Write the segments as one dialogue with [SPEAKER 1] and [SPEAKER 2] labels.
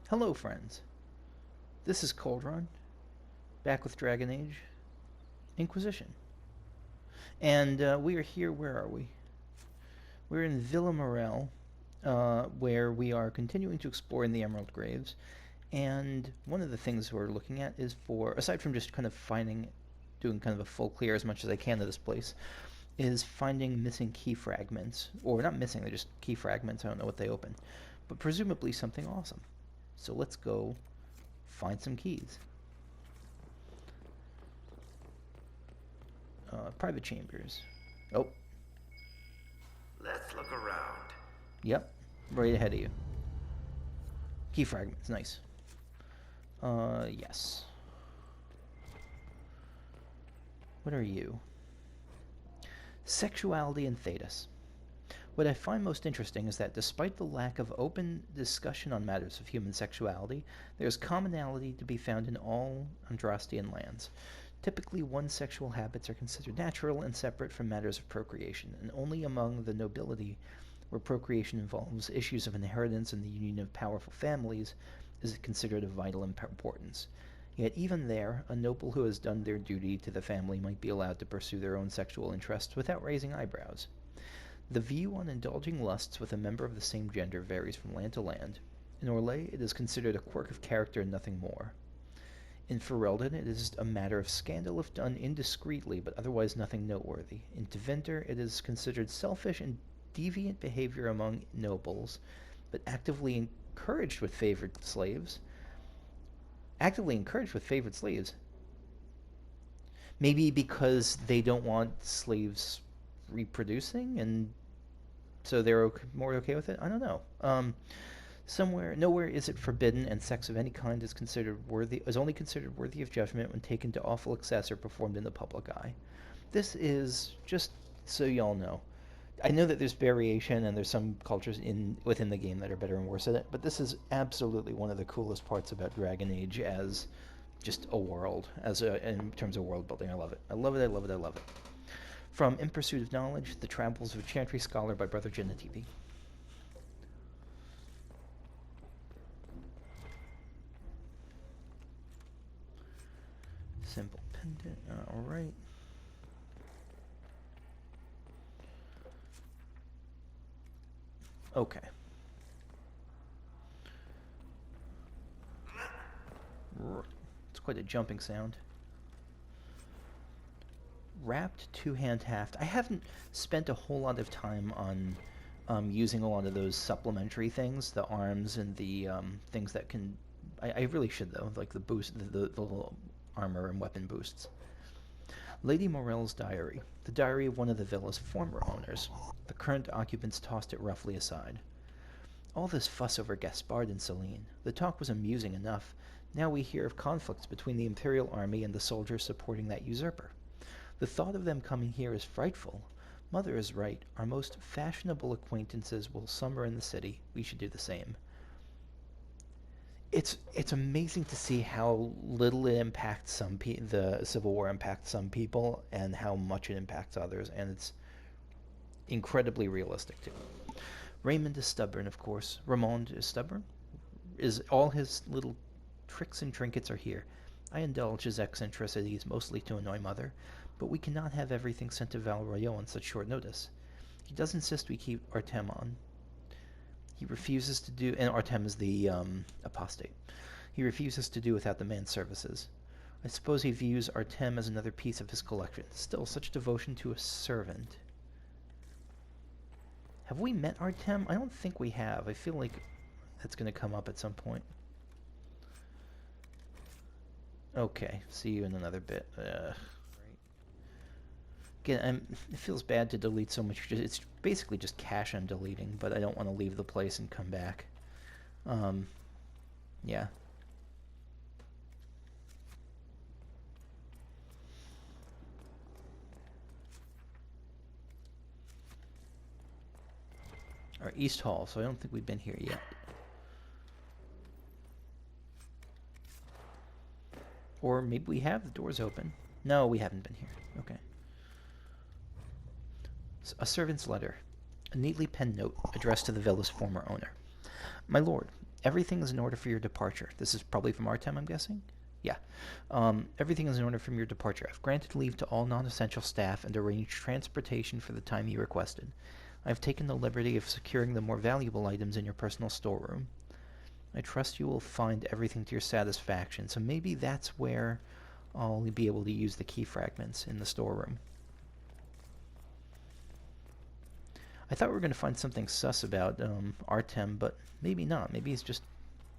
[SPEAKER 1] Hello, friends. This is Coldrun, back with Dragon Age Inquisition. And we are here, where are we? We're in Villa Morel, where we are continuing to explore in the Emerald Graves. And one of the things we're looking at is aside from just kind of doing kind of a full clear as much as I can of this place, is finding missing key fragments. Or not missing, they're just key fragments, I don't know what they open. But presumably something awesome. So let's go find some keys. Private chambers. Oh.
[SPEAKER 2] Let's look around.
[SPEAKER 1] Yep. Right ahead of you. Key fragments. Nice. Yes. What are you? Sexuality and Thetis. What I find most interesting is that despite the lack of open discussion on matters of human sexuality, there is commonality to be found in all Andrastian lands. Typically, one's sexual habits are considered natural and separate from matters of procreation, and only among the nobility, where procreation involves issues of inheritance and the union of powerful families, is it considered of vital importance. Yet even there, a noble who has done their duty to the family might be allowed to pursue their own sexual interests without raising eyebrows. The view on indulging lusts with a member of the same gender varies from land to land. In Orlais, it is considered a quirk of character and nothing more. In Ferelden, it is a matter of scandal if done indiscreetly, but otherwise nothing noteworthy. In Deventer, it is considered selfish and deviant behavior among nobles, but actively encouraged with favored slaves. Maybe because they don't want slaves reproducing, and so they're more okay with it. I don't know. Nowhere is it forbidden, and sex of any kind is only considered worthy of judgment when taken to awful excess or performed in the public eye. This is just so y'all know. I know that there's variation, and there's some cultures within the game that are better and worse at it, but this is absolutely one of the coolest parts about Dragon Age as just a world, in terms of world building. I love it. I love it. I love it. I love it. From In Pursuit of Knowledge, The Travels of a Chantry Scholar by Brother Genetivi. Simple pendant. Alright. Okay. It's quite a jumping sound. Wrapped, two-hand haft. I haven't spent a whole lot of time on using a lot of those supplementary things, the arms and the things that can... I really should, though, like the boost, the little armor and weapon boosts. Lady Morel's diary. The diary of one of the villa's former owners. The current occupants tossed it roughly aside. All this fuss over Gaspard and Celine. The talk was amusing enough. Now we hear of conflicts between the Imperial Army and the soldiers supporting that usurper. The thought of them coming here is frightful. Mother is right. Our most fashionable acquaintances will summer in the city. We should do the same. It's amazing to see how little it impacts the Civil War impacts some people, and how much it impacts others, and it's incredibly realistic too. Raymond is stubborn, of course. Ramond is stubborn. All his little tricks and trinkets are here. I indulge his eccentricities mostly to annoy Mother, but we cannot have everything sent to Val Royeaux on such short notice. He does insist we keep Artem on. He refuses to do, and Artem is the apostate. He refuses to do without the man's services. I suppose he views Artem as another piece of his collection. Still, such devotion to a servant. Have we met Artem? I don't think we have. I feel like that's going to come up at some point. Okay, see you in another bit. Again, it feels bad to delete so much. It's basically just cache I'm deleting, but I don't want to leave the place and come back. Yeah. Our East Hall, so I don't think we've been here yet. Or maybe we have. The door's open. No, we haven't been here. Okay. A servant's letter. A neatly penned note addressed to the villa's former owner. My lord, Everything is in order for your departure. This is probably from Artem, I'm guessing? Yeah. Everything is in order from your departure. I've granted leave to all non-essential staff and arranged transportation for the time you requested. I've taken the liberty of securing the more valuable items in your personal storeroom. I trust you will find everything to your satisfaction, so maybe that's where I'll be able to use the key fragments in the storeroom. I thought we were going to find something sus about Artem, but maybe not. Maybe he's just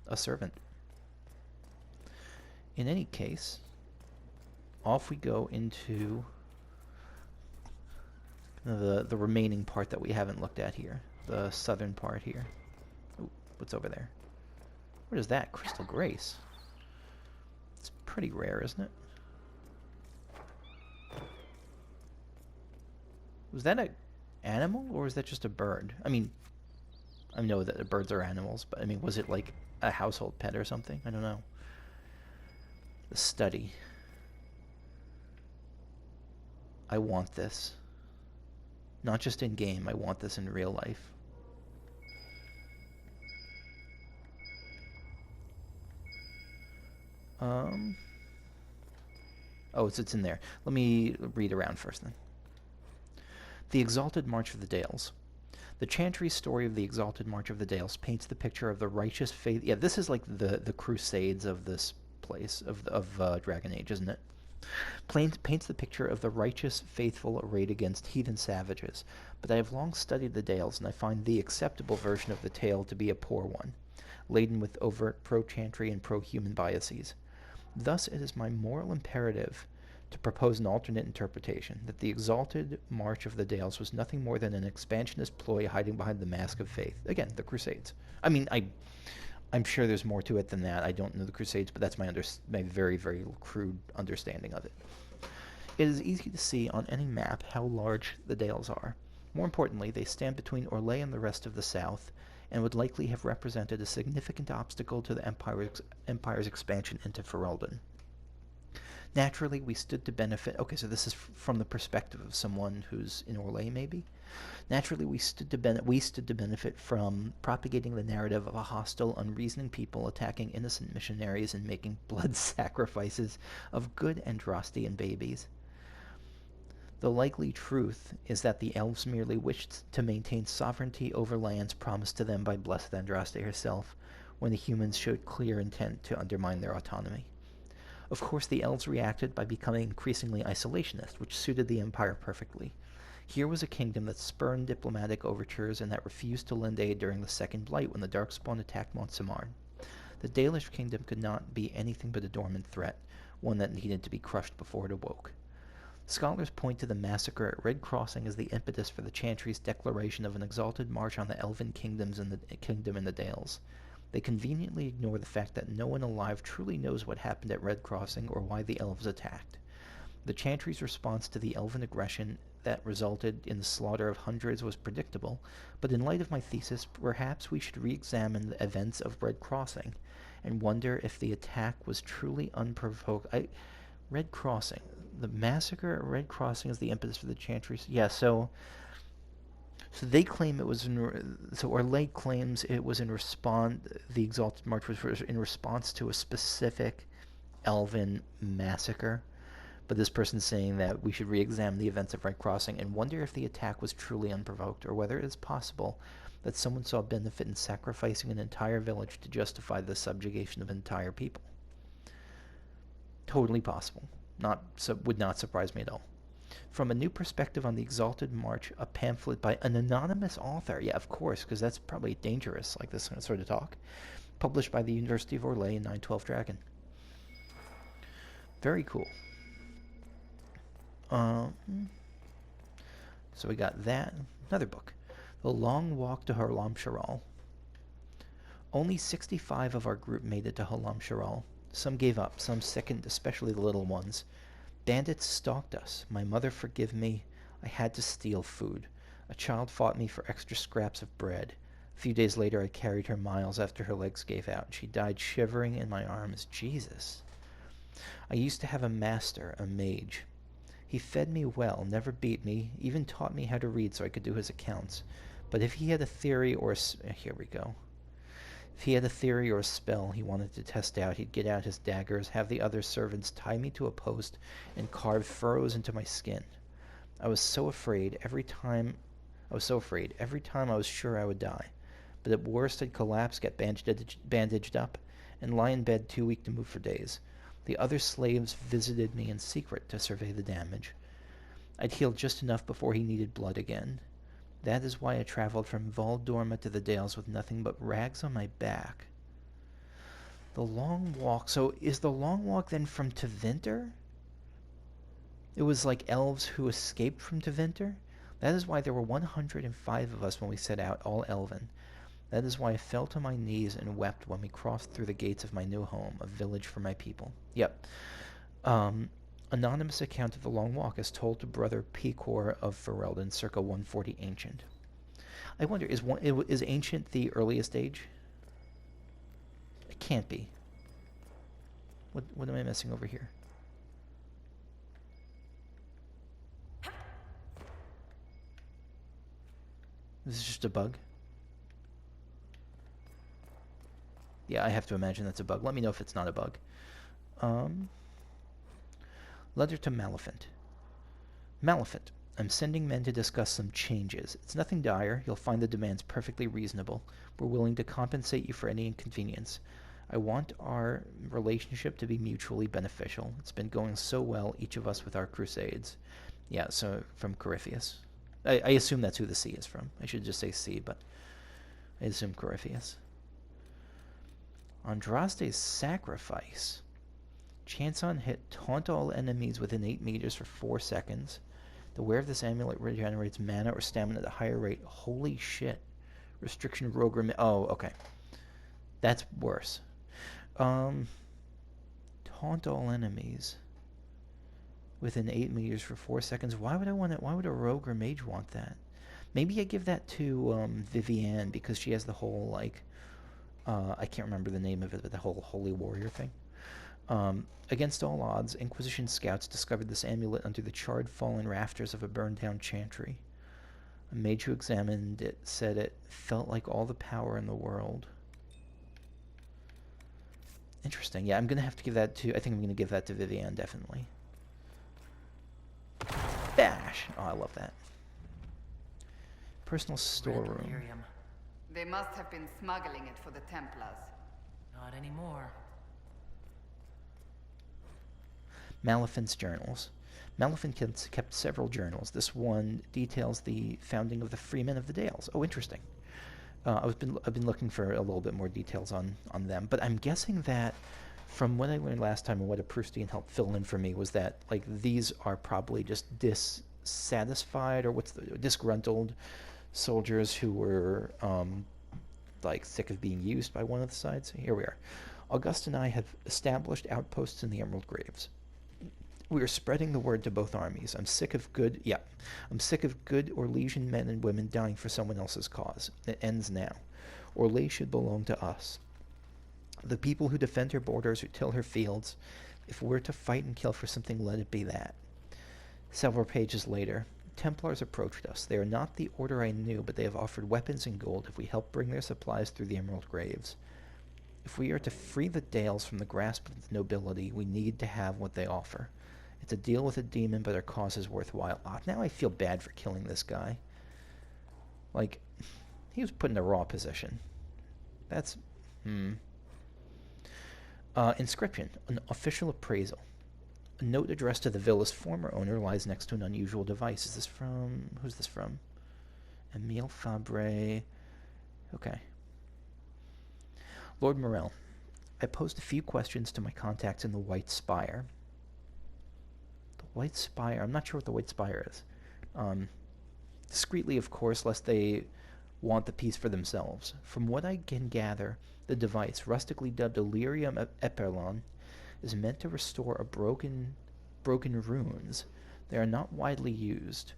[SPEAKER 1] a servant. In any case, off we go into the remaining part that we haven't looked at here. The southern part here. Ooh, what's over there? What is that? Crystal Grace. It's pretty rare, isn't it? Was that an animal, or was that just a bird? I mean, I know that birds are animals, but I mean, was it like a household pet or something? I don't know. The study. I want this. Not just in game, I want this in real life. Oh, it's in there. Let me read around first then. The Exalted March of the Dales. The Chantry's story of the Exalted March of the Dales paints the picture of the righteous faith. Yeah, this is like the Crusades of this place, of Dragon Age, isn't it? Paints the picture of the righteous faithful arrayed against heathen savages. But I have long studied the Dales, and I find the acceptable version of the tale to be a poor one, laden with overt pro-Chantry and pro-human biases. Thus it is my moral imperative to propose an alternate interpretation, that the Exalted March of the Dales was nothing more than an expansionist ploy hiding behind the mask of faith. Again, the Crusades. I mean, I'm sure there's more to it than that. I don't know the Crusades, but that's my very, very crude understanding of it. It is easy to see on any map how large the Dales are. More importantly, they stand between Orlais and the rest of the south, and would likely have represented a significant obstacle to the Empire's expansion into Ferelden. Naturally, we stood to benefit... Okay, so this is from the perspective of someone who's in Orlais, maybe? Naturally, we stood to benefit from propagating the narrative of a hostile, unreasoning people attacking innocent missionaries and making blood sacrifices of good Andrasti and babies. The likely truth is that the elves merely wished to maintain sovereignty over lands promised to them by Blessed Andraste herself, when the humans showed clear intent to undermine their autonomy. Of course, the elves reacted by becoming increasingly isolationist, which suited the Empire perfectly. Here was a kingdom that spurned diplomatic overtures and that refused to lend aid during the Second Blight when the Darkspawn attacked Mont-Simard. The Dalish kingdom could not be anything but a dormant threat, one that needed to be crushed before it awoke. Scholars point to the massacre at Red Crossing as the impetus for the Chantry's declaration of an exalted march on the elven kingdoms in the kingdom in the Dales. They conveniently ignore the fact that no one alive truly knows what happened at Red Crossing or why the elves attacked. The Chantry's response to the elven aggression that resulted in the slaughter of hundreds was predictable, but in light of my thesis, perhaps we should re-examine the events of Red Crossing and wonder if the attack was truly unprovoked. Red Crossing. The massacre at Red Crossing is the impetus for the Chantry's... Yeah, so they claim it was so Orlais claims it was in response... The Exalted March was in response to a specific elven massacre. But this person's saying that we should re-examine the events of Red Crossing and wonder if the attack was truly unprovoked, or whether it is possible that someone saw benefit in sacrificing an entire village to justify the subjugation of an entire people. Totally possible. Would not surprise me at all. From a New Perspective on the Exalted March, a pamphlet by an anonymous author. Yeah, of course, because that's probably dangerous, like this sort of talk. Published by the University of Orlais in 912 Dragon. Very cool. So we got that. Another book. The Long Walk to Halam Sharal. Only 65 of our group made it to Halam Sharal. Some gave up, some sickened, especially the little ones. Bandits stalked us. My mother forgive me. I had to steal food. A child fought me for extra scraps of bread. A few days later I carried her miles after her legs gave out. She died shivering in my arms. Jesus. I used to have a master, a mage. He fed me well, never beat me, even taught me how to read so I could do his accounts. But if he had a theory or... Here we go. If he had a theory or a spell he wanted to test out, he'd get out his daggers, have the other servants tie me to a post, and carve furrows into my skin. I was so afraid every time I was sure I would die. But at worst I'd collapse, get bandaged up, and lie in bed too weak to move for days. The other slaves visited me in secret to survey the damage. I'd healed just enough before he needed blood again. That is why I traveled from Val d'Orma to the Dales with nothing but rags on my back. The long walk. So is the long walk then from Tevinter? It was like elves who escaped from Tevinter? That is why there were 105 of us when we set out, all elven. That is why I fell to my knees and wept when we crossed through the gates of my new home, a village for my people. Yep. Anonymous account of the long walk as told to Brother Picor of Ferelden, circa 140 Ancient. I wonder, is Ancient the earliest age? It can't be. What am I missing over here? This is just a bug? Yeah, I have to imagine that's a bug. Let me know if it's not a bug. Letter to Maleficent. Maleficent, I'm sending men to discuss some changes. It's nothing dire. You'll find the demands perfectly reasonable. We're willing to compensate you for any inconvenience. I want our relationship to be mutually beneficial. It's been going so well, each of us with our crusades. Yeah, so from Corypheus. I assume that's who the C is from. I should just say C, but I assume Corypheus. Andraste's sacrifice. Chance on hit. Taunt all enemies within 8 meters for 4 seconds. The wearer of this amulet regenerates mana or stamina at a higher rate. Holy shit. Restriction rogue Oh, okay. That's worse. Taunt all enemies within 8 meters for 4 seconds. Why would a rogue or mage want that? Maybe I give that to Vivienne because she has the whole, like, I can't remember the name of it, but the whole holy warrior thing. Against all odds, Inquisition scouts discovered this amulet under the charred fallen rafters of a burned-down chantry. A mage who examined it said it felt like all the power in the world. Interesting. Yeah, I'm going to have to give that to... I think I'm going to give that to Vivienne, definitely. Bash! Oh, I love that. Personal storeroom.
[SPEAKER 3] They must have been smuggling it for the Templars.
[SPEAKER 4] Not anymore.
[SPEAKER 1] Maleficent's journals. Maleficent kept several journals. This one details the founding of the Freemen of the Dales. Oh, interesting. I've been looking for a little bit more details on them, but I'm guessing that from what I learned last time and what a Proustian helped fill in for me was that like these are probably just dissatisfied or disgruntled soldiers who were like sick of being used by one of the sides. Here we are. August and I have established outposts in the Emerald Graves. We are spreading the word to both armies. I'm sick of good Orlesian men and women dying for someone else's cause. It ends now. Orlais should belong to us. The people who defend her borders, who till her fields. If we're to fight and kill for something, let it be that. Several pages later, Templars approached us. They are not the order I knew, but they have offered weapons and gold if we help bring their supplies through the Emerald Graves. If we are to free the Dales from the grasp of the nobility, we need to have what they offer. It's a deal with a demon, but our cause is worthwhile. Now I feel bad for killing this guy. Like, he was put in a raw position. That's... Inscription. An official appraisal. A note addressed to the villa's former owner lies next to an unusual device. Is this from... Who's this from? Emile Fabre. Okay. Lord Morel. I posed a few questions to my contacts in the White Spire. White Spire. I'm not sure what the White Spire is. Discreetly, of course, lest they want the peace for themselves. From what I can gather, the device, rustically dubbed Illyrium Eperlon, is meant to restore broken runes. They are not widely used.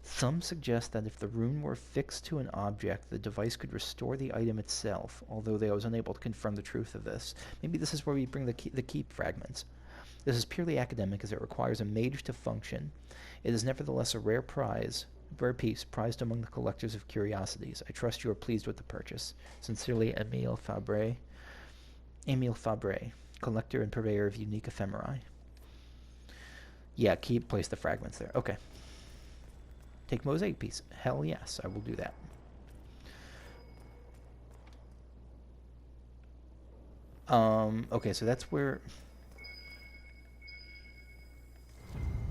[SPEAKER 1] Some suggest that if the rune were fixed to an object, the device could restore the item itself, although I was unable to confirm the truth of this. Maybe this is where we bring the keep fragments. This is purely academic as it requires a mage to function. It is nevertheless a rare prize For a piece, prized among the collectors of curiosities. I trust you are pleased with the purchase. Sincerely, Emile Fabre. Emile Fabre, collector and purveyor of unique ephemerae. Yeah, place the fragments there. Okay. Take mosaic piece. Hell yes, I will do that. Okay, so that's where...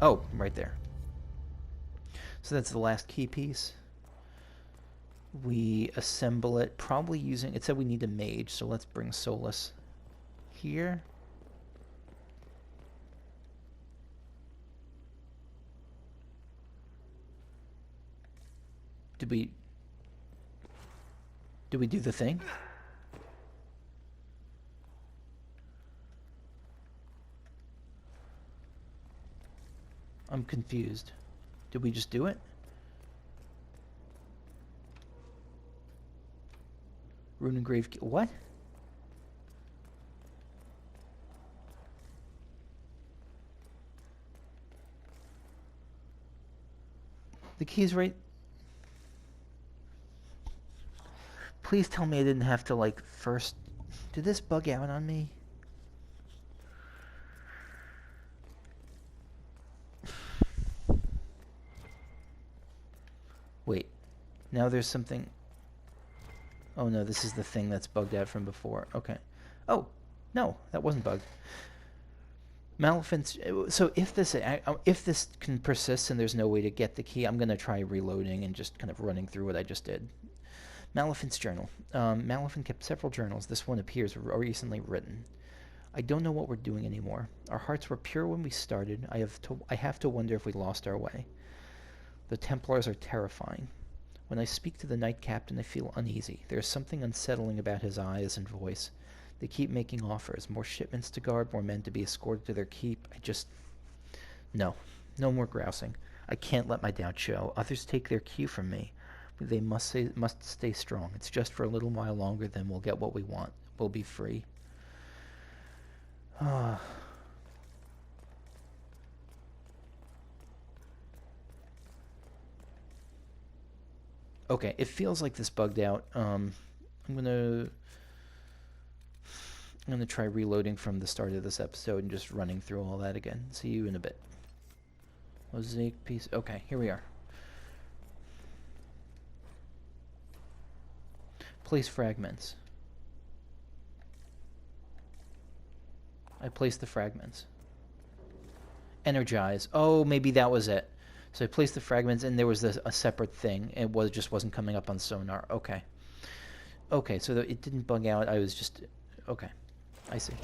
[SPEAKER 1] Oh, right there. So that's the last key piece. We assemble it, probably using... It said we need a mage, so let's bring Solus here. Did we do the thing? I'm confused. Did we just do it? Rune engrave key. What? The key's right. Please tell me I didn't have to, like, first... Did this bug out on me? Wait. Now there's something... Oh no, this is the thing that's bugged out from before. Okay. Oh, no, that wasn't bugged. Maleficent's... So if this can persist and there's no way to get the key, I'm going to try reloading and just kind of running through what I just did. Maleficent's journal. Maleficent kept several journals. This one appears recently written. I don't know what we're doing anymore. Our hearts were pure when we started. I have to wonder if we lost our way. The Templars are terrifying. When I speak to the Knight Captain, I feel uneasy. There's something unsettling about his eyes and voice. They keep making offers. More shipments to guard, more men to be escorted to their keep. No. No more grousing. I can't let my doubt show. Others take their cue from me. They must stay strong. It's just for a little while longer, then we'll get what we want. We'll be free. Okay, it feels like this bugged out. I'm gonna try reloading from the start of this episode and just running through all that again. See you in a bit. Mosaic piece. Okay, here we are. Place fragments. I placed the fragments. Energize. Oh, maybe that was it. So I placed the fragments, and there was a separate thing. It just wasn't coming up on sonar. Okay. Okay, so it didn't bug out. I was just... Okay. I see.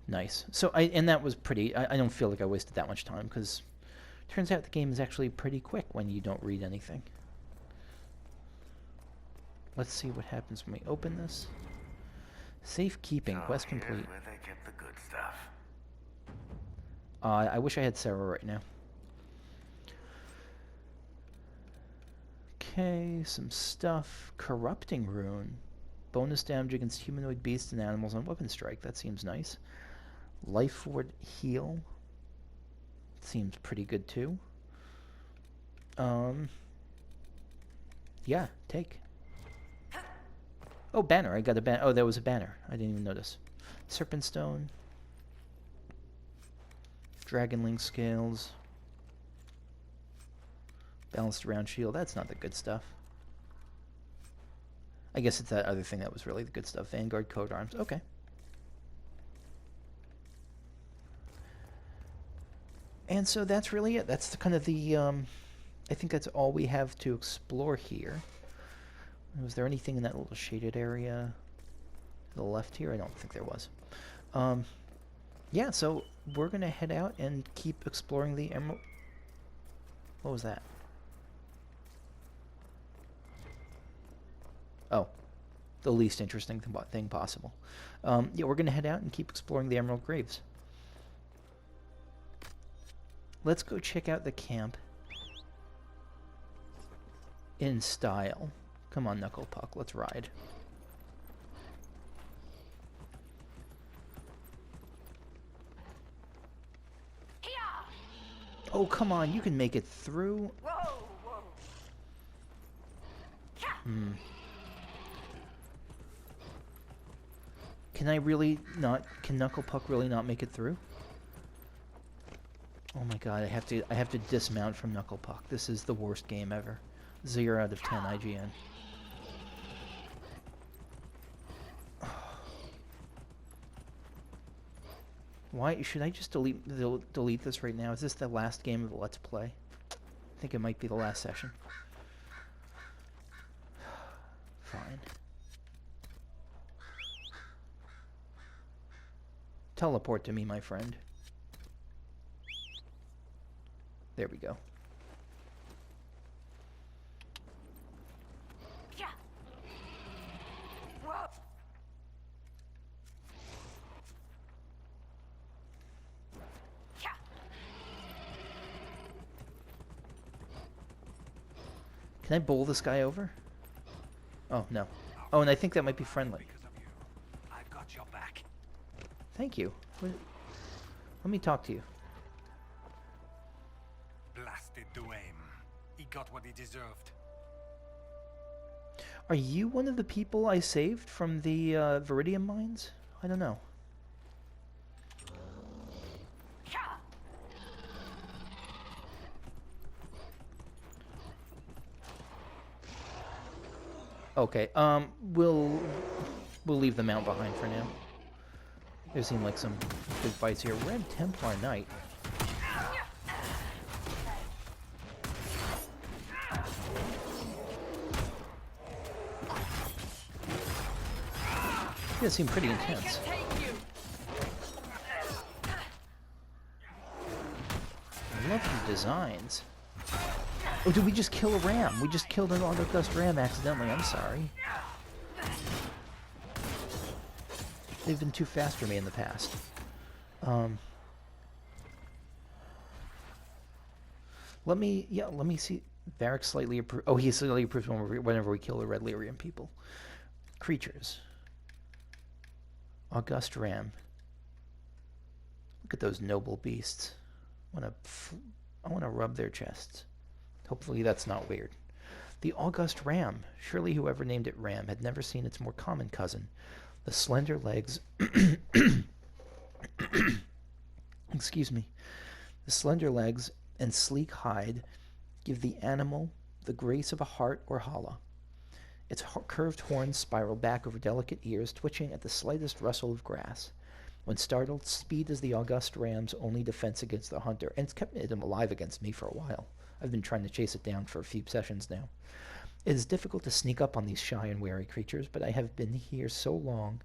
[SPEAKER 1] Nice. So and that was pretty... I don't feel like I wasted that much time, because... Turns out the game is actually pretty quick when you don't read anything. Let's see what happens when we open this. Safekeeping, quest complete.
[SPEAKER 2] Where they kept the good stuff.
[SPEAKER 1] I wish I had Sarah right now. Okay, some stuff. Corrupting rune. Bonus damage against humanoid beasts and animals on weapon strike. That seems nice. Life ward heal. Seems pretty good too. Yeah, take. Oh, banner. I got a banner. Oh, there was a banner. I didn't even notice. Serpent stone. Dragonling scales. Balanced round shield. That's not the good stuff. I guess it's that other thing that was really the good stuff. Vanguard coat arms. Okay. And so that's really it. That's kind of the, I think that's all we have to explore here. Was there anything in that little shaded area to the left here? I don't think there was. Yeah, so we're going to head out and keep exploring the emerald. What was that? Oh, the least interesting thing possible. Yeah, we're going to head out and keep exploring the Emerald Graves. Let's go check out the camp in style. Come on, Knuckle Puck, let's ride. Oh, come on, you can make it through.
[SPEAKER 3] Whoa, whoa.
[SPEAKER 1] Can I really not? Can Knuckle Puck really not make it through? Oh my god, I have to dismount from Knuckle Puck. This is the worst game ever. 0 out of 10 IGN. Why should I just delete this right now? Is this the last game of the Let's Play? I think it might be the last session. Fine. Teleport to me, my friend. There we go. Can I bowl this guy over? Oh, no. Oh, and I think that might be friendly.
[SPEAKER 5] I've got your back.
[SPEAKER 1] Thank you. Let me talk to you.
[SPEAKER 5] Blasted Duane. He got what he deserved.
[SPEAKER 1] Are you one of the people I saved from the Viridium mines? I don't know. Okay, we'll leave the mount behind for now. There seem like some good fights here. Red Templar Knight. Yeah, seem pretty intense. I love the designs. Oh, did we just kill a ram? We just killed an August ram accidentally. I'm sorry. They've been too fast for me in the past. Let me see. Varric slightly approves. Oh, he slightly approves whenever we kill the Red Lyrian people. Creatures. August ram. Look at those noble beasts. I want to rub their chests. Hopefully that's not weird. The August ram. Surely whoever named it ram had never seen its more common cousin. The slender legs... Excuse me. The slender legs and sleek hide give the animal the grace of a hart or hollow. Its curved horns spiral back over delicate ears, twitching at the slightest rustle of grass. When startled, speed is the August ram's only defense against the hunter, and it's kept it alive against me for a while. I've been trying to chase it down for a few sessions now. It is difficult to sneak up on these shy and wary creatures, but I have been here so long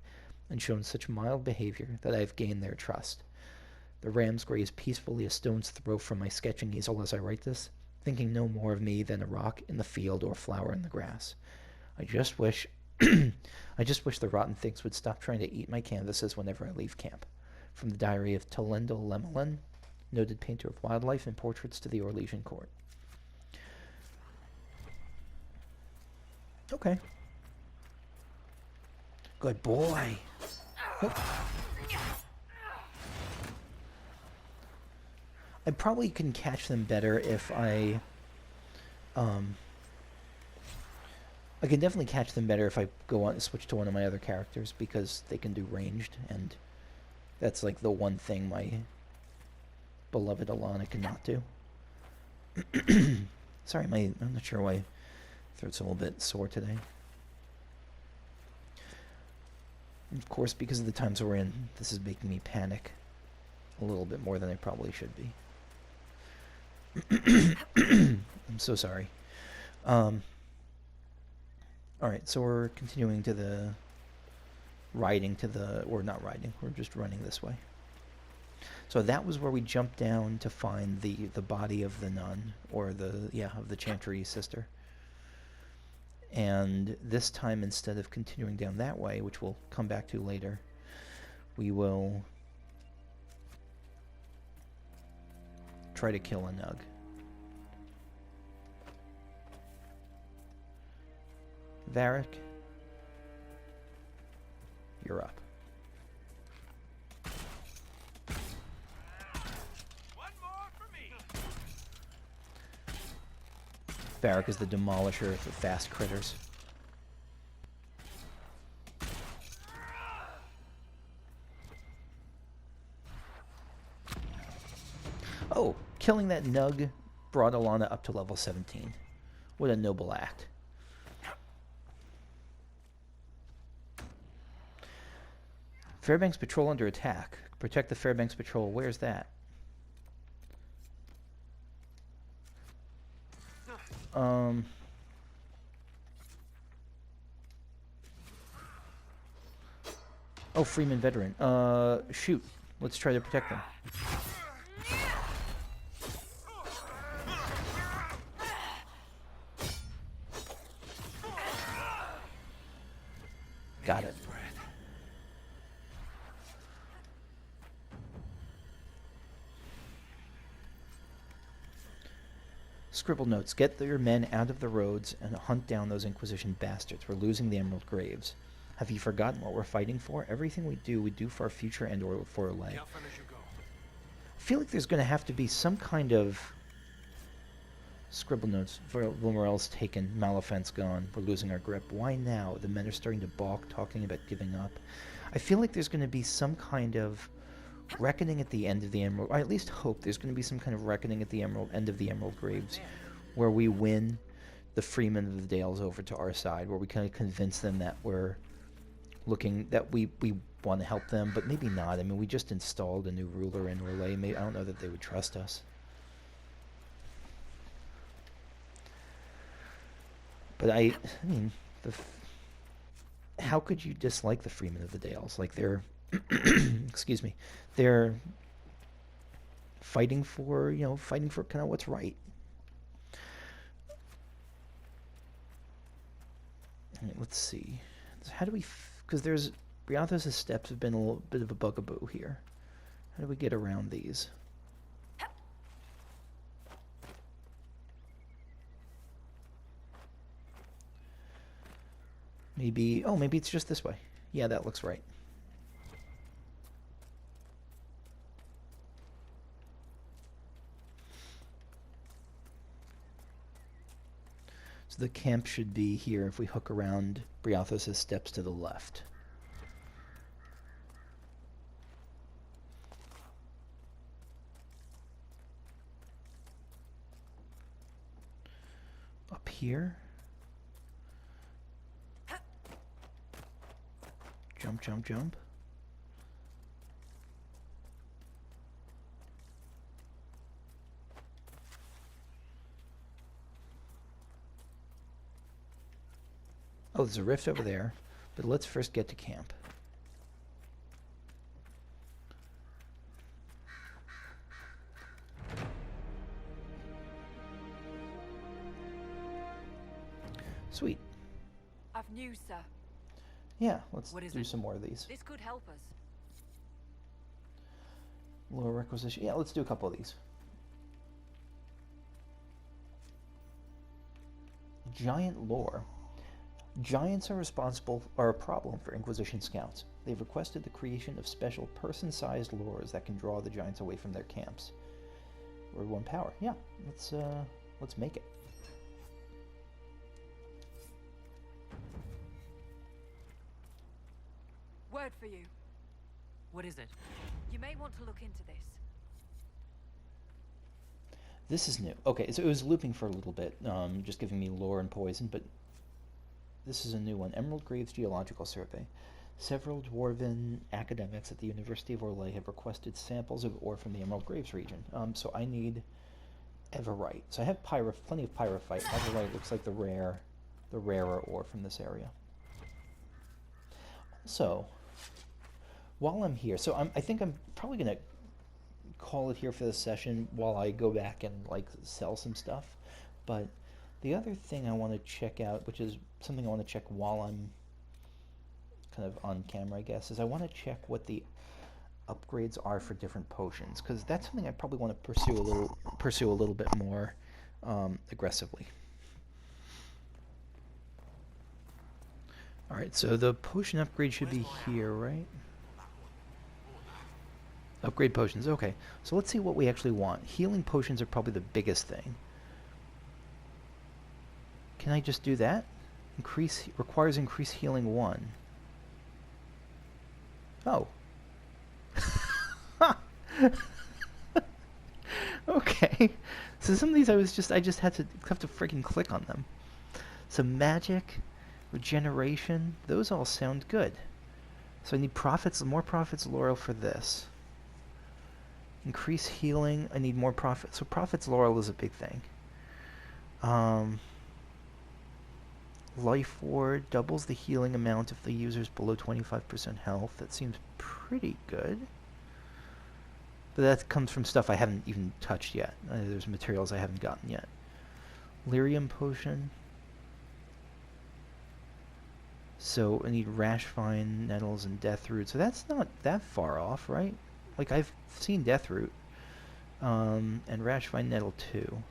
[SPEAKER 1] and shown such mild behavior that I have gained their trust. The rams graze peacefully a stone's throw from my sketching easel as I write this, thinking no more of me than a rock in the field or flower in the grass. I just wish the rotten things would stop trying to eat my canvases whenever I leave camp. From the diary of Talendal Lemelin, noted painter of wildlife and portraits to the Orlesian court. Okay. Good boy. Oh. I probably can catch them better if I can definitely catch them better if I go on switch to one of my other characters, because they can do ranged, and that's like the one thing my beloved Alana cannot do. Sorry, I'm not sure why my throat's a little bit sore today. And of course, because of the times we're in, this is making me panic a little bit more than I probably should be. I'm so sorry. Alright, so we're continuing to the... or not riding, we're just running this way. So that was where we jumped down to find the body of the nun, or of the Chantry sister. And this time, instead of continuing down that way, which we'll come back to later, we will try to kill a Nug. Varric, you're up.
[SPEAKER 5] One more for me.
[SPEAKER 1] Varric is the demolisher of the fast critters. Oh, killing that Nug brought Alana up to level 17. What a noble act. Fairbanks Patrol under attack. Protect the Fairbanks Patrol. Where's that? Oh, Freeman veteran. Shoot. Let's try to protect them. Got it. Scribble notes. Get your men out of the roads and hunt down those Inquisition bastards. We're losing the Emerald Graves. Have you forgotten what we're fighting for? Everything we do for our future and or for Olay. I feel like there's going to have to be some kind of... Scribble notes. Vilmarel's taken. Malafent's gone. We're losing our grip. Why now? The men are starting to balk, talking about giving up. I feel like there's going to be some kind of reckoning at the end of the Emerald... I at least hope there's going to be some kind of reckoning at the end of the Emerald Graves, where we win the Freemen of the Dales over to our side, where we kind of convince them that we're looking... that we want to help them, but maybe not. I mean, we just installed a new ruler in Orlais. I don't know that they would trust us. But I mean, how could you dislike the Freemen of the Dales? Like, they're, excuse me, they're fighting for kind of what's right. All right, let's see. How do we, because Briathos' steps have been a little bit of a bugaboo here. How do we get around these? Maybe it's just this way. Yeah, that looks right. So the camp should be here if we hook around Briathos' steps to the left. Up here. Jump, jump, jump. Oh, there's a rift over there, but let's first get to camp. Sweet.
[SPEAKER 6] I've news, sir.
[SPEAKER 1] Yeah, let's do some more of these.
[SPEAKER 6] This could help us.
[SPEAKER 1] Lower requisition. Yeah, let's do a couple of these. Giant lore. Giants are a problem for Inquisition scouts. They've requested the creation of special person-sized lures that can draw the giants away from their camps. Word 1 power. Yeah, let's make it.
[SPEAKER 6] Word for you.
[SPEAKER 4] What is it?
[SPEAKER 6] You may want to look into this.
[SPEAKER 1] This is new. Okay, so it was looping for a little bit, just giving me lore and poison, but this is a new one. Emerald Graves Geological Survey. Several dwarven academics at the University of Orlais have requested samples of ore from the Emerald Graves region. So I need Everite. So I have plenty of Pyrophyte. Everite looks like the rarer ore from this area. So, while I'm here, so I think I'm probably going to call it here for this session while I go back and sell some stuff. But the other thing I want to check out, which is something I want to check while I'm kind of on camera, I guess, is I want to check what the upgrades are for different potions, because that's something I probably want to pursue a little bit more aggressively. All right, so the potion upgrade should be here, right? Upgrade potions, okay. So let's see what we actually want. Healing potions are probably the biggest thing. Can I just do that? Requires increased healing 1. Oh. Okay. So some of these I just have to freaking click on them. So magic, regeneration, those all sound good. So I need more prophets laurel for this. Increase healing, I need more prophets. So prophets laurel is a big thing. Life ward doubles the healing amount if the user's below 25% health. That seems pretty good. But that comes from stuff I haven't even touched yet. There's materials I haven't gotten yet. Lyrium potion. So I need Rashvine, Nettles, and Deathroot. So that's not that far off, right? Like, I've seen Deathroot. And Rashvine Nettle too.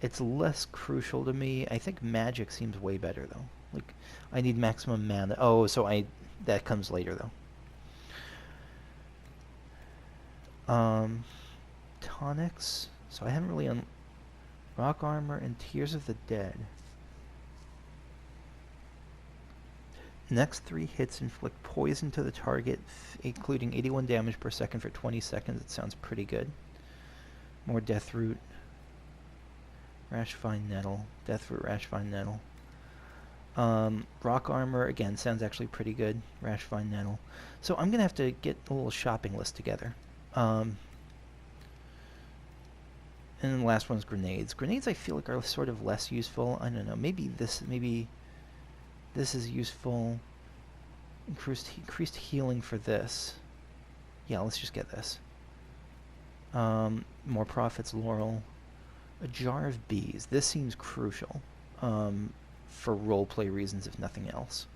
[SPEAKER 1] It's less crucial to me. I think magic seems way better, though. Like, I need maximum mana. Oh, so that comes later, though. Tonics. So I haven't really Rock Armor and Tears of the Dead. Next 3 hits inflict poison to the target, including 81 damage per second for 20 seconds. It sounds pretty good. More Deathroot. Rashvine Nettle. Deathroot, Rashvine Nettle. Rock Armor, again, sounds actually pretty good. Rashvine Nettle. So I'm going to have to get a little shopping list together. And then the last one's grenades. Grenades I feel like are sort of less useful. I don't know. Maybe this is useful. Increased healing for this. Yeah, let's just get this. More prophets laurel. A jar of bees. This seems crucial for roleplay reasons, if nothing else.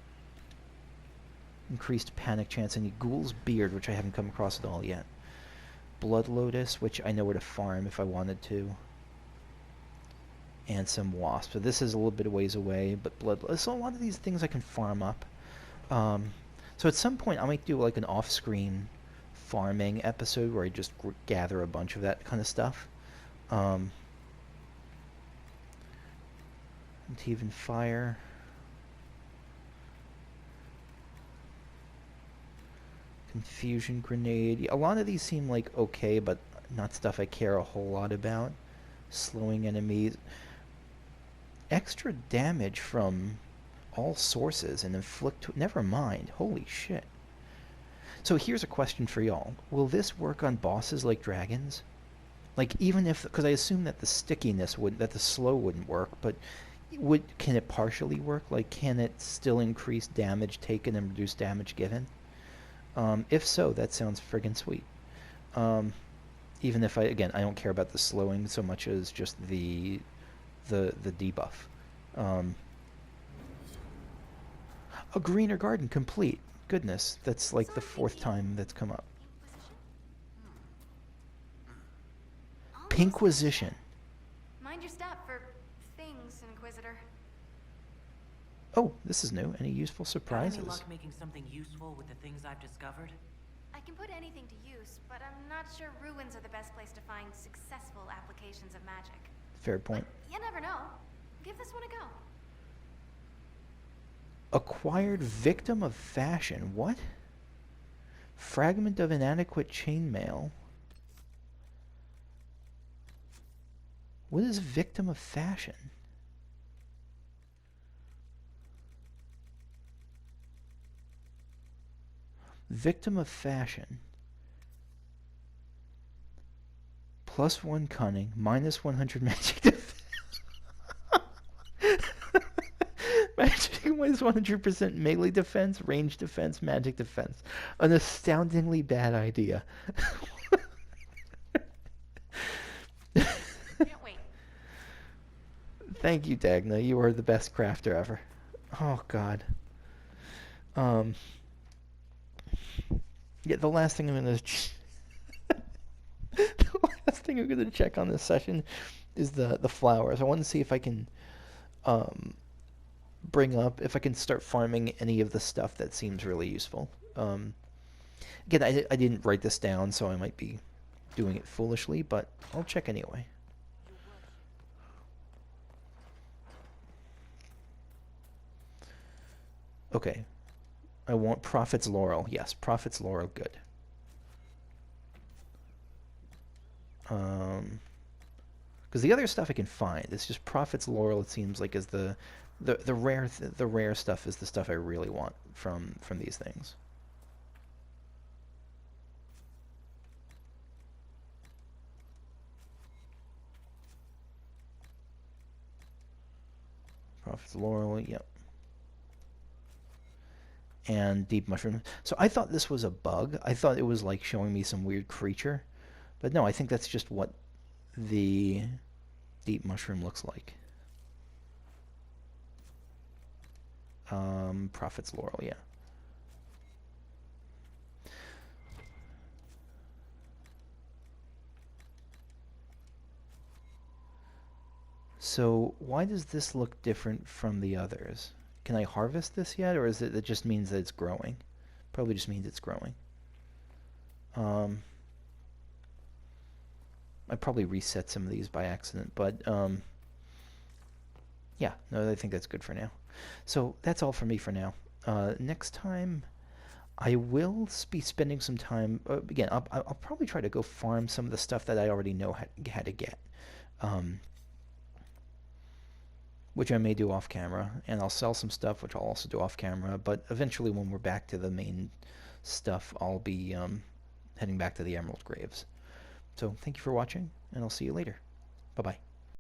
[SPEAKER 1] Increased panic chance. I need Ghoul's Beard, which I haven't come across at all yet. Blood Lotus, which I know where to farm if I wanted to. And some Wasp. So this is a little bit of ways away, but Blood Lotus. So a lot of these things I can farm up. So at some point I might do like an off-screen farming episode where I just gather a bunch of that kind of stuff. Even fire. Confusion grenade. A lot of these seem like okay, but not stuff I care a whole lot about. Slowing enemies. Extra damage from all sources and inflict... Never mind. Holy shit. So here's a question for y'all. Will this work on bosses like dragons? Like, even if... Because I assume that the stickiness wouldn't... That the slow wouldn't work, but... Can it partially work? Like, can it still increase damage taken and reduce damage given? If so, that sounds friggin' sweet. Even if I don't care about the slowing so much as just the debuff. A greener garden complete. Goodness, that's like the 4th time that's come up. Pinquisition.
[SPEAKER 7] Mind your step for things, Inquisitor.
[SPEAKER 1] Oh, this is new. Any useful surprises?
[SPEAKER 4] Got any luck making something useful with the things I've discovered?
[SPEAKER 7] I can put anything to use, but I'm not sure ruins are the best place to find successful applications of magic.
[SPEAKER 1] Fair point.
[SPEAKER 7] But you never know. Give this one a go.
[SPEAKER 1] Acquired victim of fashion. What? Fragment of inadequate chainmail. What is victim of fashion? Victim of fashion. +1 cunning, -100 magic defense. Magic -100% melee defense, range defense, magic defense. An astoundingly bad idea.
[SPEAKER 7] Can't wait.
[SPEAKER 1] Thank you, Dagna. You are the best crafter ever. Oh, God. Yeah, the last thing I'm gonna check on this session is the flowers. I want to see if I can bring up if I can start farming any of the stuff that seems really useful. Again, I didn't write this down, so I might be doing it foolishly, but I'll check anyway. Okay. I want Prophet's Laurel. Yes, Prophet's Laurel, good. Because the other stuff I can find. It's just Prophet's Laurel, it seems like, is the rare stuff is the stuff I really want from these things. Prophet's Laurel, yep. And deep mushroom. So I thought this was a bug. I thought it was like showing me some weird creature. But no, I think that's just what the deep mushroom looks like. Prophet's Laurel, yeah. So why does this look different from the others? Can I harvest this yet, or is it just means that it's growing? Probably just means it's growing. I probably reset some of these by accident, but yeah, no, I think that's good for now. So that's all for me for now. Next time, I will be spending some time. Again, I'll probably try to go farm some of the stuff that I already know how to get. Which I may do off camera, and I'll sell some stuff, which I'll also do off camera, but eventually when we're back to the main stuff, I'll be heading back to the Emerald Graves. So thank you for watching, and I'll see you later. Bye-bye.